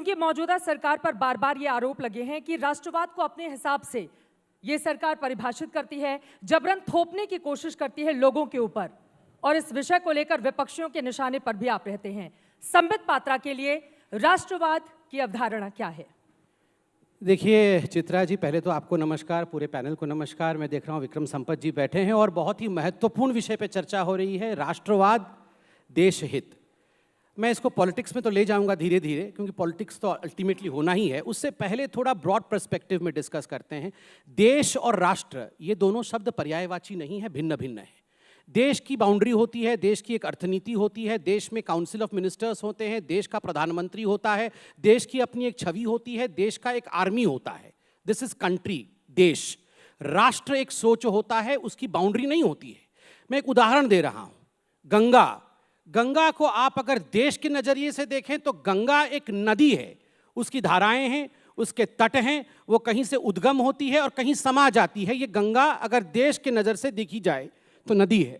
क्योंकि मौजूदा सरकार पर बार बार ये आरोप लगे हैं कि राष्ट्रवाद को अपने हिसाब से ये सरकार परिभाषित करती है, जबरन थोपने की कोशिश करती है लोगों के ऊपर, और इस विषय को लेकर विपक्षियों के निशाने पर भी आप रहते हैं। संबित पात्रा के लिए राष्ट्रवाद की अवधारणा क्या है? देखिए चित्रा जी, पहले तो आपको नमस्कार, पूरे पैनल को नमस्कार। मैं देख रहा हूँ विक्रम संपत जी बैठे हैं और बहुत ही महत्वपूर्ण विषय पे चर्चा हो रही है, राष्ट्रवाद, देश हित। मैं इसको पॉलिटिक्स में तो ले जाऊंगा धीरे धीरे, क्योंकि पॉलिटिक्स तो अल्टीमेटली होना ही है। उससे पहले थोड़ा ब्रॉड पर्सपेक्टिव में डिस्कस करते हैं। देश और राष्ट्र, ये दोनों शब्द पर्यायवाची नहीं है, भिन्न भिन्न है। देश की बाउंड्री होती है, देश की एक अर्थनीति होती है, देश में काउंसिल ऑफ मिनिस्टर्स होते हैं, देश का प्रधानमंत्री होता है, देश की अपनी एक छवि होती है, देश का एक आर्मी होता है। दिस इज कंट्री, देश। राष्ट्र एक सोच होता है, उसकी बाउंड्री नहीं होती है। मैं एक उदाहरण दे रहा हूं, गंगा। गंगा को आप अगर देश के नजरिए से देखें तो गंगा एक नदी है, उसकी धाराएं हैं, उसके तट हैं, वो कहीं से उद्गम होती है और कहीं समा जाती है। ये गंगा अगर देश के नजर से देखी जाए तो नदी है,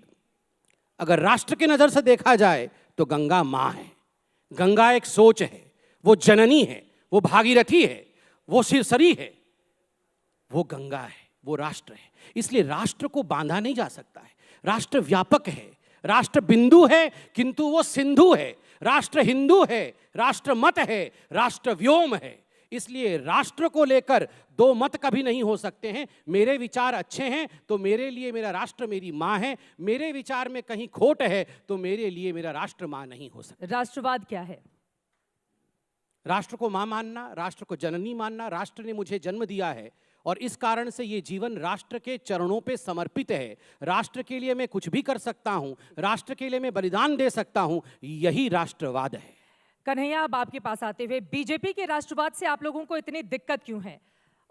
अगर राष्ट्र के नजर से देखा जाए तो गंगा मां है। गंगा एक सोच है, वो जननी है, वो भागीरथी है, वो सिरसरी है, वो गंगा है, वो राष्ट्र है। इसलिए राष्ट्र को बांधा नहीं जा सकता है। राष्ट्र व्यापक है, राष्ट्र बिंदु है किंतु वो सिंधु है। राष्ट्र हिंदू है, राष्ट्र मत है, राष्ट्र व्योम है। इसलिए राष्ट्र को लेकर दो मत कभी नहीं हो सकते हैं। मेरे विचार अच्छे हैं तो मेरे लिए मेरा राष्ट्र मेरी मां है, मेरे विचार में कहीं खोट है तो मेरे लिए मेरा राष्ट्र मां नहीं हो सकता। राष्ट्रवाद क्या है? राष्ट्र को मां मानना, राष्ट्र को जननी मानना। राष्ट्र ने मुझे जन्म दिया है और इस कारण से ये जीवन राष्ट्र के चरणों पे समर्पित है। राष्ट्र के लिए मैं कुछ भी कर सकता हूं, राष्ट्र के लिए मैं बलिदान दे सकता हूं, यही राष्ट्रवाद है। कन्हैया, अब आपके पास आते हुए, बीजेपी के राष्ट्रवाद से आप लोगों को इतनी दिक्कत क्यों है?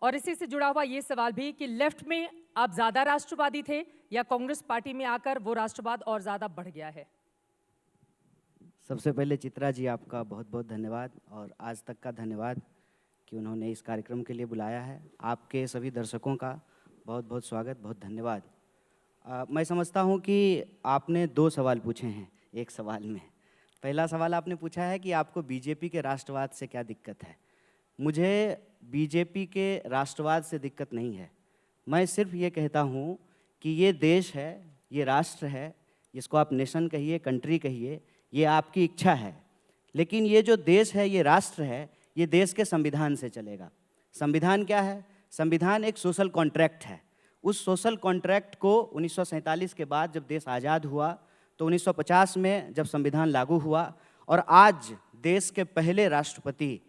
और इसी से जुड़ा हुआ ये सवाल भी कि लेफ्ट में आप ज्यादा राष्ट्रवादी थे या कांग्रेस पार्टी में आकर वो राष्ट्रवाद और ज्यादा बढ़ गया है? सबसे पहले चित्रा जी, आपका बहुत बहुत धन्यवाद, और आज तक का धन्यवाद कि उन्होंने इस कार्यक्रम के लिए बुलाया है। आपके सभी दर्शकों का बहुत बहुत स्वागत, बहुत धन्यवाद। मैं समझता हूं कि आपने दो सवाल पूछे हैं एक सवाल में। पहला सवाल आपने पूछा है कि आपको बीजेपी के राष्ट्रवाद से क्या दिक्कत है। मुझे बीजेपी के राष्ट्रवाद से दिक्कत नहीं है। मैं सिर्फ ये कहता हूं कि ये देश है, ये राष्ट्र है, जिसको आप नेशन कहिए, कंट्री कहिए, ये आपकी इच्छा है। लेकिन ये जो देश है, ये राष्ट्र है, ये देश के संविधान से चलेगा। संविधान क्या है? संविधान एक सोशल कॉन्ट्रैक्ट है। उस सोशल कॉन्ट्रैक्ट को 1947 के बाद जब देश आज़ाद हुआ तो 1950 में जब संविधान लागू हुआ, और आज देश के पहले राष्ट्रपति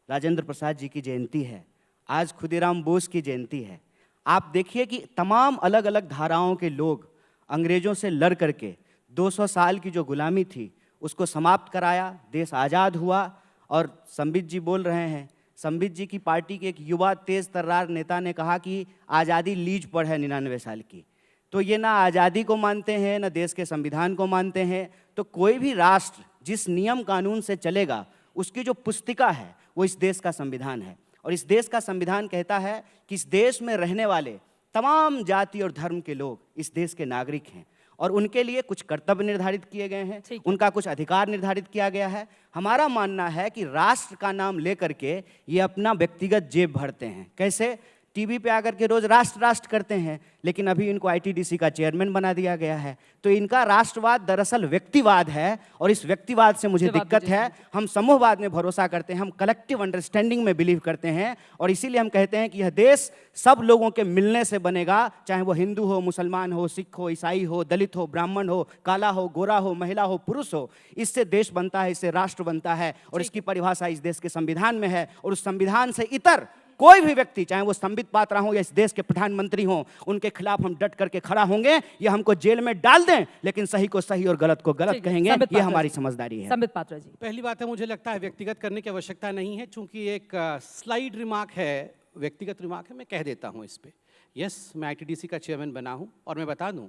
राजेंद्र प्रसाद जी की जयंती है, आज खुदीराम बोस की जयंती है। आप देखिए कि तमाम अलग अलग धाराओं के लोग अंग्रेज़ों से लड़ करके 200 साल की जो गुलामी थी उसको समाप्त कराया, देश आज़ाद हुआ। और संबित जी बोल रहे हैं, संबित जी की पार्टी के एक युवा तेज तर्रार नेता ने कहा कि आज़ादी लीज पर है 99 साल की। तो ये ना आज़ादी को मानते हैं, ना देश के संविधान को मानते हैं। तो कोई भी राष्ट्र जिस नियम कानून से चलेगा, उसकी जो पुस्तिका है वो इस देश का संविधान है। और इस देश का संविधान कहता है कि इस देश में रहने वाले तमाम जाति और धर्म के लोग इस देश के नागरिक हैं, और उनके लिए कुछ कर्तव्य निर्धारित किए गए हैं, उनका कुछ अधिकार निर्धारित किया गया है। हमारा मानना है कि राष्ट्र का नाम लेकर के ये अपना व्यक्तिगत जेब भरते हैं। कैसे? टीवी पे आकर के रोज राष्ट्र राष्ट्र करते हैं, लेकिन अभी इनको आईटीडीसी का चेयरमैन बना दिया गया है। तो इनका राष्ट्रवाद दरअसल व्यक्तिवाद है, और इस व्यक्तिवाद से मुझे दिक्कत है। हम समूहवाद में भरोसा करते हैं, हम कलेक्टिव अंडरस्टैंडिंग में बिलीव करते हैं, और इसीलिए हम कहते हैं कि यह देश सब लोगों के मिलने से बनेगा, चाहे वो हिंदू हो, मुसलमान हो, सिख हो, ईसाई हो, दलित हो, ब्राह्मण हो, काला हो, गोरा हो, महिला हो, पुरुष हो। इससे देश बनता है, इससे राष्ट्र बनता है, और इसकी परिभाषा इस देश के संविधान में है। और उस संविधान से इतर कोई भी व्यक्ति, चाहे वो संबित पात्रा हो या इस देश के प्रधानमंत्री हो, उनके खिलाफ हम डट करके खड़ा होंगे। ये हमको जेल में डाल दें, लेकिन सही को सही और गलत को गलत कहेंगे। ये हमारी समझदारी है। संबित पात्रा जी, पहली बात है, मुझे लगता है व्यक्तिगत करने की आवश्यकता नहीं है, चूंकि एक स्लाइड रिमार्क है, व्यक्तिगत रिमार्क है, मैं कह देता हूं इस पे। यस, मैं आईटीडीसी का चेयरमैन बना हूं, और मैं बता दूं,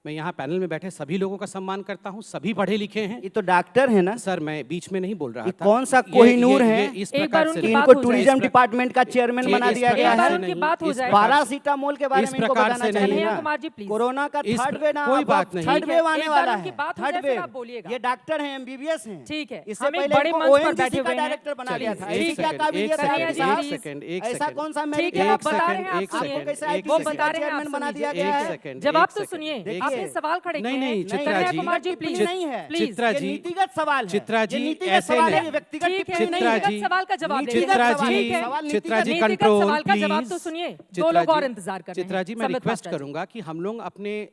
मैं यहाँ पैनल में बैठे सभी लोगों का सम्मान करता हूँ, सभी पढ़े लिखे हैं। ये तो डॉक्टर है ना सर मैं बीच में नहीं बोल रहा ये था। कौन सा कोहिनूर है? इस एक प्रकार बार से उनकी कि बात इनको हो जाए। टूरिज्म डिपार्टमेंट का चेयरमैन ये बना इस दिया गया एक बार है। उनकी बात हो जाए। पैरासीटामोल के बारे इस में इनको प्रकार बताना से नहीं। चाहिए कन्हैया ना। कुमार जी, प्लीज। कोरोना का इस थर्ड वेव ना, कोई अब बात नहीं। थर्ड ठीक है, वेव आने एक बार वाला उनकी है। बात हो थर्ड जाए, फिर वेव। आप बोलिएगा। ये डॉक्टर हैं, एमबीबीएस हैं। ठीक है, इससे हम एक पहले बड़े इनको मंच पर ONGC बैठे का हुए हैं। डायरेक्टर बना दिया था। ठीक ऐसी है, क्या काबिलियत है कन्हैया आपके जी, साहब? प्लीज। ऐसा कौन सा ठीक मेरिट है, है आप आपका? बता रहे हैं, आप एक सुनिए। सेकंड, कैसे एक वो IPCC बता का रहे हैं, आप चेयरमैन बना सुनिए। दिया गया एक है? सेकंड, जवाब एक तो सेकंड, सुनिए, एक आपने सेकंड। सवाल खड़े किए नहीं, हैं। नहीं, चित्रा कन्हैया जी, कुमार जी, टिप्पणी प्लीज। नहीं है। प्लीज। चित्रा ये जी, नीतिगत सवाल है। चित्रा ये जी, नीतिगत ऐसे सवाल है, नहीं। ये व्यक्तिगत ठीक है, टिप्पणी नहीं चित्रा है। नीतिगत जी, सवाल का जवाब दे नीतिगत दीजिए। चित्रा सवाल जी, ठीक है। सवाल चित्रा जी नीतिगत कंट्रोल सवाल का जवाब प्लीज। तो सुनिए। दो चित्रा लोग और जी, इंतजार कर रहे हैं। चित्रा जी मैं संबित रिक्वेस्ट पात्रा जी। करूंगा कि हम लोग अपने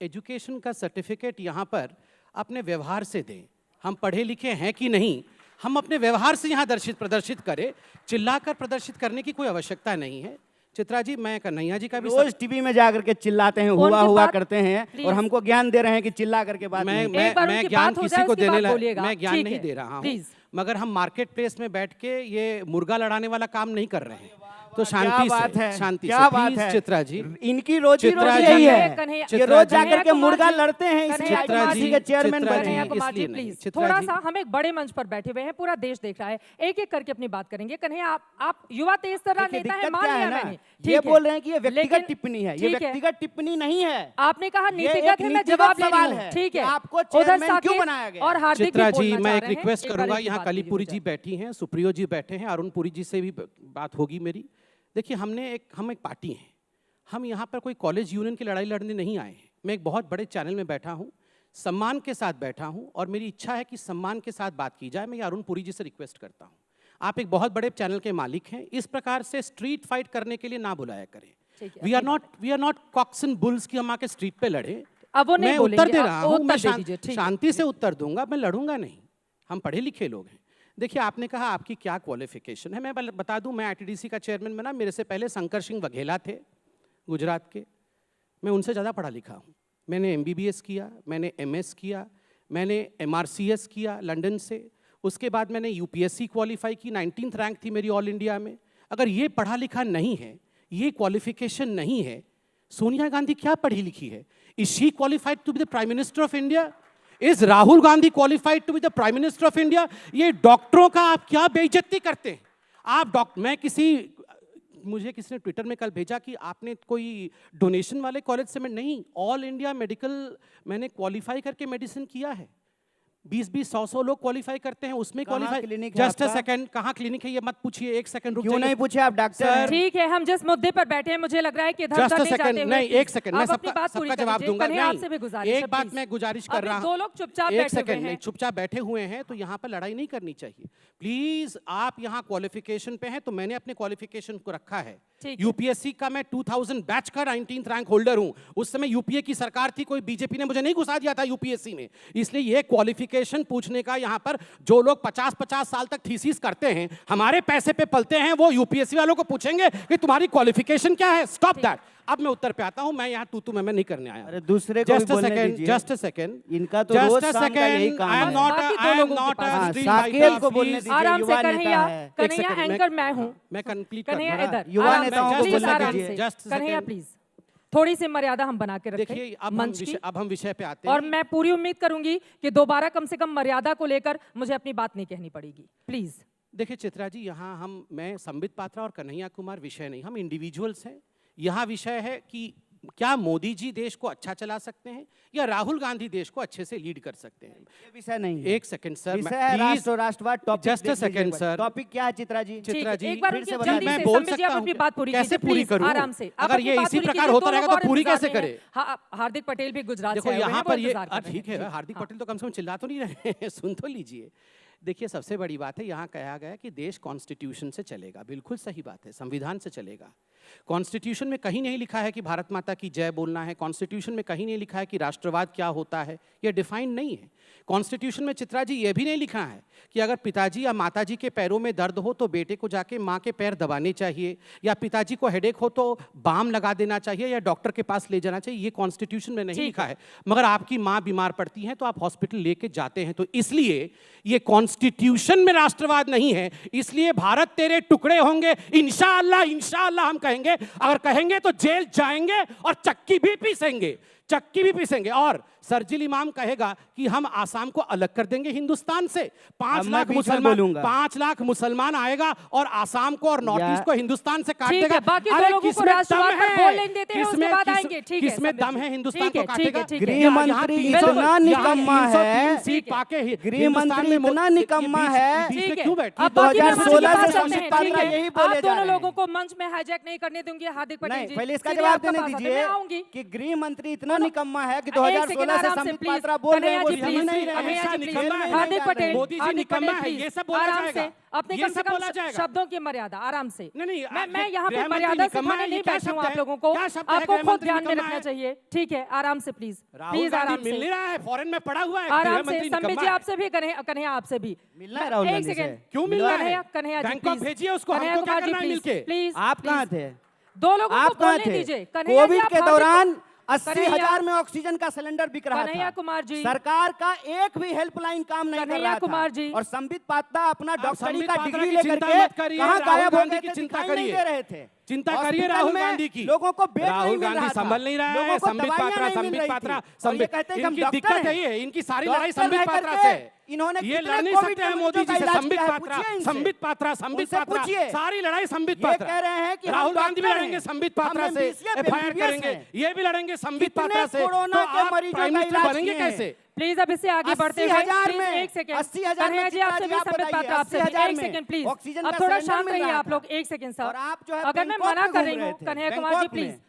एजुकेशन का सर्टिफिकेट यहाँ पर अपने व्यवहार से दें। हम पढ़े लिखे हैं कि नहीं, हम अपने व्यवहार से यहाँ प्रदर्शित करें। चिल्लाकर प्रदर्शित करने की कोई आवश्यकता नहीं है। चित्रा जी, मैं कन्हैया जी का भी रोज टीवी में जाकर के चिल्लाते हैं, हुआ उनकी हुआ बात- करते हैं प्लीज। और हमको ज्ञान दे रहे हैं कि चिल्ला करके बात नहीं। एक बार उनकी ज्ञान बात हो किसी जाए, को उसके देने बाद ला- बोलिएगा। मैं ज्ञान ठीक नहीं है, दे रहा हूँ, प्लीज। मगर हम मार्केट प्लेस में बैठ के ये मुर्गा लड़ाने वाला काम नहीं कर रहे हैं। तो क्या शांति बात से, है? शांति क्या से बात प्लीज है? चित्रा जी। इनकी रोजी चित्रा रोटी जी, यही है। कन्हैया- ये चित्रा रोज जी, जाकर के कुमार मुर्गा जी, लड़ते हैं, इसलिए कन्हैया चित्रा कुमार जी, IPCC के चेयरमैन चित्रा बने जी, कन्हैया हैं। कुमार जी, इसलिए नहीं। प्लीज। चित्रा थोड़ा जी। सा हम एक बड़े मंच पर बैठे हुए हैं, पूरा देश देख रहा है। एक एक करके अपनी बात करेंगे। कन्हैया, आप युवा तेज तर्रार देखिए, नेता है, दिक्कत मान क्या है लिया ना, मैंने। ये ठीक है। बोल रहे हैं कि ये व्यक्तिगत लेकिन- टिप्पणी है। ये ठीक है। व्यक्तिगत टिप्पणी नहीं है। आपने कहा ये नीतिगत एक है, मैं नीतिगत जवाब ले रही सवाल हूँ। है ठीक कि है। आपको उधर चेयरमैन क्यों साकेत बनाया गया? और हार्दिक चित्रा भी जी, बोलना मैं चाह एक रहे हैं। रिक्वेस्ट एक बार करूंगा, इनकी यहाँ बात कलीपुरी पूरी जी हो बैठी हैं, सुप्रियो जी बैठे हैं, अरुणपुरी जी से भी बात होगी मेरी। देखिए, हम एक पार्टी हैं, हम यहाँ पर कोई कॉलेज यूनियन की लड़ाई लड़ने नहीं आए हैं। मैं एक बहुत बड़े चैनल में बैठा हूँ, सम्मान के साथ बैठा हूँ, और मेरी इच्छा है कि सम्मान के साथ बात की जाए। मैं अरुणपुरी जी से रिक्वेस्ट करता हूँ, आप एक बहुत बड़े चैनल के मालिक हैं, इस प्रकार से स्ट्रीट फाइट करने के लिए ना बुलाया करें। ठीक है, we are not cocks and bulls कि हम आके स्ट्रीट पे लड़े। अब वो नहीं मैं बोलेंगे, उत्तर दे आप रहा हूँ, उत्तर मैं दे दीजिए, ठीक है। शांति से उत्तर दूंगा, मैं लड़ूंगा नहीं। हम पढ़े लिखे लोग हैं। देखिए, आपने कहा आपकी क्या क्वालिफिकेशन है। मैं बता दूं, मैं ITDC का चेयरमैन बना, मेरे से पहले शंकर सिंह वघेला थे गुजरात के। मैं उनसे ज़्यादा पढ़ा लिखा हूँ। मैंने MBBS किया, मैंने MS किया, मैंने MRCS किया लंदन से। उसके बाद मैंने UPSC क्वालिफाई की, 19th रैंक थी मेरी ऑल इंडिया में। अगर ये पढ़ा लिखा नहीं है, ये क्वालिफिकेशन नहीं है, सोनिया गांधी क्या पढ़ी लिखी है? Is she qualified to be the prime minister of India? Is Rahul Gandhi qualified to be the prime minister of India? ये डॉक्टरों का आप क्या बेइज्जती करते हैं? मुझे किसी ने ट्विटर में कल भेजा कि आपने कोई डोनेशन वाले कॉलेज से, मैं नहीं, ऑल इंडिया मेडिकल मैंने क्वालिफाई करके मेडिसिन किया है। 20-20, 100 लोग क्वालिफाई करते हैं, उसमें कहाँ क्वालिफाई। क्लिनिक है जस्ट अ आपका? सेकंड, कहाँ क्लिनिक है ये मत पूछिए, एक सेकंड रुक क्यों जाइए। नहीं पूछे? आप डॉक्टर सर, हैं। ठीक है, हम जिस मुद्दे पर बैठे हैं, मुझे लग रहा है कि इधर जस्ट उधर अ नहीं जाते सेकंड, हुए, नहीं, प्लीज। एक सेकंड, मैं आप अपनी बात सबका पूरी कर जवाब लीजिए। दूंगा। कन्हैया, नहीं, आपसे भी गुजारिश है, एक बात प्लीज। मैं गुजारिश कर अभी रहा हूं। दो लोग चुपचाप एक बैठे हुए सेकंड, हैं। नहीं, चुपचाप बैठे हुए हैं तो यहाँ पर लड़ाई नहीं करनी चाहिए प्लीज। आप यहाँ क्वालिफिकेशन पे हैं, तो मैंने अपने क्वालिफिकेशन को रखा है। ठीक है। UPSC का मैं 2000 बैच का 19th रैंक होल्डर हूं। उस समय UPA की सरकार थी, कोई बीजेपी ने मुझे नहीं घुसा दिया था UPSC में। इसलिए ये क्वालिफिकेशन पूछने का, यहाँ पर जो लोग 50-50 साल तक थीसिस करते हैं, हमारे पैसे पे पलते हैं, वो UPSC वालों को पूछेंगे कि तुम्हारी क्वालिफिकेशन क्या है। Stop that. अब मैं उत्तर पे आता हूं, मैं यहाँ तू मैं नहीं करने आया। अरे दूसरे को भी बोलने दीजिए। जस्ट अ सेकंड, इनका तो रोज शाम का यही काम आई एम है। नॉट बाकी दो लोगों के पास। हाँ, स्ट्रीट साकेत को बोलने दीजिए, आराम से युवा नेता कन्हैया, है। कन्हैया एंकर मैं हूँ। मैं कंप्लीट कन्हैया रहा। इधर, युवा आराम से, नेताओं को प्लीज, बोलने आराम दीजिए। से। Just a Kanhaiya second. Please, थोड़ी सी मर्यादा हम बना के देखिए, रखें अब मंच की। हम विषय पे आते हैं। और मैं पूरी उम्मीद करूंगी कि दोबारा कम से कम मर्यादा को लेकर मुझे अपनी बात नहीं कहनी पड़ेगी, प्लीज। देखिए चित्रा जी, यहाँ मैं संबित पात्रा और कन्हैया कुमार विषय नहीं, हम इंडिविजुअल्स हैं। यहाँ विषय है कि क्या मोदी जी देश को अच्छा चला सकते हैं या राहुल गांधी देश को अच्छे से लीड कर सकते हैं? ये विषय नहीं है। एक सेकंड सर, विषय है राष्ट्र और राष्ट्रवाद। Topic Just a second, sir. Topic क्या है चित्रा जी? चित्रा जी, एक बार फिर उनकी से जल्दी मैं से बोल संबित जी, सकता आप हूं अपनी क्या? बात पूरी कैसे कीजिए, पूरी please, करूं? आराम से। आप अगर अपनी ये बात इसी पूरी प्रकार कीजिए, होता दो रहेगा लोग तो और पूरी इंतजार कैसे में हैं। करे? हाँ, हार्दिक पटेल भी गुजरात से देखो आए हुए यहाँ हैं, पर वो ये इंतजार कर रहे ठीक हैं। है, हार्दिक पटेल तो कम से कम चिल्ला तो नहीं रहे हैं, सुन तो लीजिए। देखिए, सबसे बड़ी बात है, यहाँ कहा गया कि देश कॉन्स्टिट्यूशन से चलेगा। बिल्कुल सही बात है, संविधान से चलेगा। कॉन्स्टिट्यूशन में कहीं नहीं लिखा है कि भारत माता की जय बोलना है। कॉन्स्टिट्यूशन में कहीं नहीं लिखा है कि राष्ट्रवाद क्या होता है, ये डिफाइंड नहीं है। कॉन्स्टिट्यूशन में चित्रा जी ये भी नहीं लिखा है कि अगर पिताजी या माताजी के पैरों में दर्द हो तो बेटे को जाके माँ के पैर दबाने चाहिए, या पिताजी को हेडेक हो तो बाम लगा देना चाहिए या डॉक्टर के पास ले जाना चाहिए। ये कॉन्स्टिट्यूशन में नहीं लिखा है। मगर आपकी माँ बीमार पड़ती है तो आप हॉस्पिटल लेके जाते हैं। तो इसलिए ये कॉन्स्टिट्यूशन में राष्ट्रवाद नहीं है। इसलिए भारत तेरे टुकड़े होंगे, इंशाअल्लाह इंशाअल्लाह हम कहेंगे। अगर कहेंगे तो जेल जाएंगे और चक्की भी पीसेंगे। चक्की भी पीसेंगे। और सर्जिल इमाम कहेगा कि हम आसाम को अलग कर देंगे हिंदुस्तान से। 5 लाख मुसलमान आएगा और आसाम को और नॉर्थ ईस्ट को हिंदुस्तान से काट देगा। बाकी दो लोगों को राष्ट्रवाद पर बोलने देते हैं, उसके बाद आएंगे। ठीक है, किसमें दम है हिंदुस्तान को काटेगा? गृह मंत्री इतना निकम्मा है, सीट पाके गृह मंत्री इतना निकम्मा है। क्यों बैठे? अब बाकी 2016 से संबित संबित पात्रा यही बोले आप जा दोनों रहे हैं। लोगों को मंच में हाईजैक नहीं करने दूंगी हार्दिक पटेल नहीं, जी। पहले इसका सीधे जवाब आपके देने पास आते हैं, दीजिए मैं आऊंगी। कि गृह मंत्री इतना निकम्मा है कि एक सेकंड 2016 से आराम से संबित प्लीज। पात्रा बोल रहे हैं वो कन्हैया जी झेल प्लीज, नहीं रहे कन्हैया हैं। जी प्लीज, निकम्मा है। हार्दिक पटेल, मोदी जी हार्दिक निकम्मा पटेल है, प्लीज, ये सब बोला आराम जाएगा। से अपने ये कम से सब कम बोला जाएगा। शब्दों की मर्यादा आराम से। नहीं, मैं यहाँ पे गृह मंत्री मर्यादा निकम्मा सिखाने है, नहीं ये क्या बैठी हूँ शब्द आप है? लोगों को। क्या शब्द है? आपको गृह खुद मंत्री ध्यान में निकम्मा रखना है। चाहिए। ठीक है, आराम से प्लीज, राहुल प्लीज आराम गांधी मिल से, नहीं रहा है, फॉरेन में पड़ा हुआ है। आराम गृह से। मंत्री संबित निकम्मा जी है। आपसे भी, कन्हैया आपसे भी मिलना है राहुल एक गांधी से। सेकंड। क्यों मिल रहा है? कन्हैया जी बैंकॉक प्लीज, भेजिए उसको, कन्हैया हमको क्या कुमार जी करना है प्लीज, मिलके? प्लीज आप कहाँ प्लीज। थे? दो लोगों आप को कहाँ बोलने थे? दीजिए। कन्हैया जी, कोविड आप के हार्दिक- दौरान कन्हैया- 80,000 में ऑक्सीजन का सिलेंडर बिक रहा कन्हैया था। कुमार जी। सरकार का एक भी हेल्पलाइन काम नहीं कर कन्हैया रहा कुमार था। जी। और संबित पात्रा अपना आप डॉक्टरी संबित का पात्रा डिग्री की लेकर चिंता के मत करिए, कहाँ राहुल गायब हो गांधी गए की थे, चिंता दिखाई नहीं करिए। दे रहे थे। चिंता करिए हॉस्पिटल राहुल में गांधी की। लोगों को बेड नहीं राहुल मिल गांधी रहा था। संभल नहीं रहा लोगों है। को संबित दवाइयां पात्रा, नहीं मिल संबित रही पात्रा, थी। और ये संबित, कहते हैं कि हम इनकी डॉक्टर दिक्कत है हैं। ये, इनकी सारी डॉक्टर लड़ाई संबित रह पात्रा करके से। इन्होंने ये कितने लड़ नहीं कोविड सकते हैं के मोदी जी मरीजों से। का इलाज संबित किया है, पात्रा, पूछिए इनसे। संबित पात्रा, संबित उनसे पात्रा, पूछिए। सारी लड़ाई संबित ये पात्रा। कह रहे हैं कि हम राहुल गांधी भी डॉक्टर लड़ेंगे हैं। संबित पात्रा हम से, MBBS एफआईआर हैं। करेंगे, ये भी लड़ेंगे संबित कितने पात्रा से। कोरोना तो के आप मरीजों प्राइम का मिनिस्टर इलाज बनेंगे किए हैं। कैसे? प्लीज अब इसे आगे बढ़ते हुए 80,000 प्लीज में, एक सेकंड। 80,000 में कन्हैया जी चित्रा आपसे जी भी, आप संबित बताइए, पात्रा आपसे भी, 80,000 एक में सेकंड प्लीज। ऑक्सीजन अब का थोड़ा सिलेंडर शांत मिल रहिए रहा आप था। लोग, एक सेकंड और सर। आप जो है अगर मैं बैंकॉक मना में कर घूम रही रहे हूँ थे, कन्हैया कुमार जी बैंकॉक में। प्लीज,